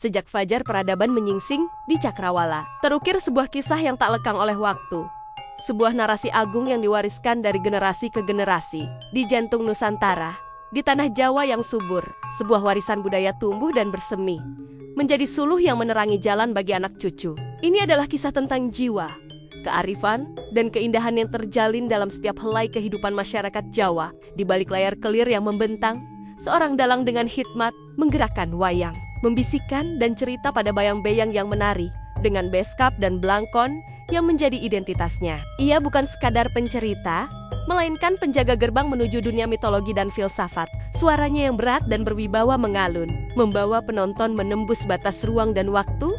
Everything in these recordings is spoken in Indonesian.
sejak fajar peradaban menyingsing di Cakrawala. Terukir sebuah kisah yang tak lekang oleh waktu. Sebuah narasi agung yang diwariskan dari generasi ke generasi. Di jantung Nusantara, di tanah Jawa yang subur, sebuah warisan budaya tumbuh dan bersemi, menjadi suluh yang menerangi jalan bagi anak cucu. Ini adalah kisah tentang jiwa, kearifan, dan keindahan yang terjalin dalam setiap helai kehidupan masyarakat Jawa. Di balik layar kelir yang membentang, seorang dalang dengan hikmat menggerakkan wayang, membisikkan dan cerita pada bayang-bayang yang menari, dengan beskap dan blangkon yang menjadi identitasnya. Ia bukan sekadar pencerita, melainkan penjaga gerbang menuju dunia mitologi dan filsafat. Suaranya yang berat dan berwibawa mengalun, membawa penonton menembus batas ruang dan waktu,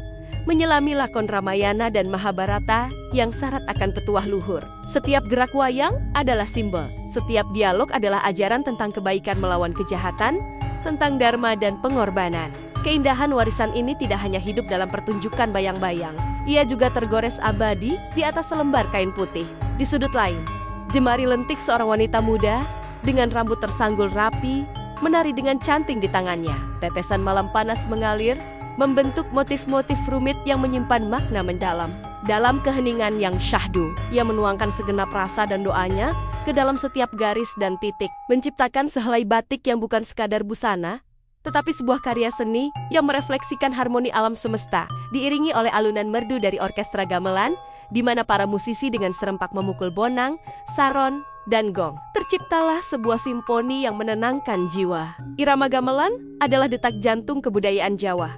menyelami lakon Ramayana dan Mahabharata yang syarat akan petuah luhur. Setiap gerak wayang adalah simbol, setiap dialog adalah ajaran tentang kebaikan melawan kejahatan, tentang dharma dan pengorbanan. Keindahan warisan ini tidak hanya hidup dalam pertunjukan bayang-bayang, ia juga tergores abadi di atas selembar kain putih. Di sudut lain, jemari lentik seorang wanita muda dengan rambut tersanggul rapi, menari dengan canting di tangannya. Tetesan malam panas mengalir, membentuk motif-motif rumit yang menyimpan makna mendalam. Dalam keheningan yang syahdu, ia menuangkan segenap rasa dan doanya ke dalam setiap garis dan titik, menciptakan sehelai batik yang bukan sekadar busana, tetapi sebuah karya seni yang merefleksikan harmoni alam semesta, diiringi oleh alunan merdu dari orkestra gamelan, di mana para musisi dengan serempak memukul bonang, saron, dan gong. Terciptalah sebuah simfoni yang menenangkan jiwa. Irama gamelan adalah detak jantung kebudayaan Jawa.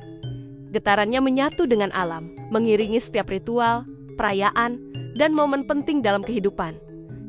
Getarannya menyatu dengan alam, mengiringi setiap ritual, perayaan, dan momen penting dalam kehidupan.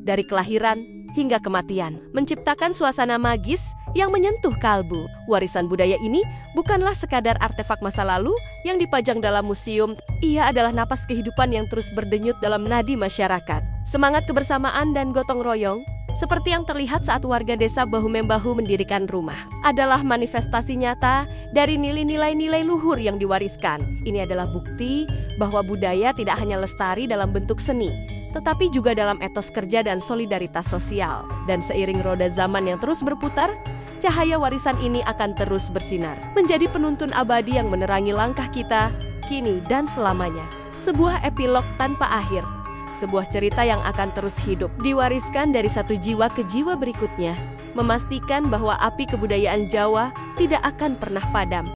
Dari kelahiran hingga kematian, menciptakan suasana magis yang menyentuh kalbu. Warisan budaya ini bukanlah sekadar artefak masa lalu yang dipajang dalam museum. Ia adalah napas kehidupan yang terus berdenyut dalam nadi masyarakat. Semangat kebersamaan dan gotong royong, seperti yang terlihat saat warga desa bahu-membahu mendirikan rumah, adalah manifestasi nyata dari nilai-nilai luhur yang diwariskan. Ini adalah bukti bahwa budaya tidak hanya lestari dalam bentuk seni, tetapi juga dalam etos kerja dan solidaritas sosial. Dan seiring roda zaman yang terus berputar, cahaya warisan ini akan terus bersinar, menjadi penuntun abadi yang menerangi langkah kita, kini dan selamanya. Sebuah epilog tanpa akhir, sebuah cerita yang akan terus hidup, diwariskan dari satu jiwa ke jiwa berikutnya, memastikan bahwa api kebudayaan Jawa tidak akan pernah padam.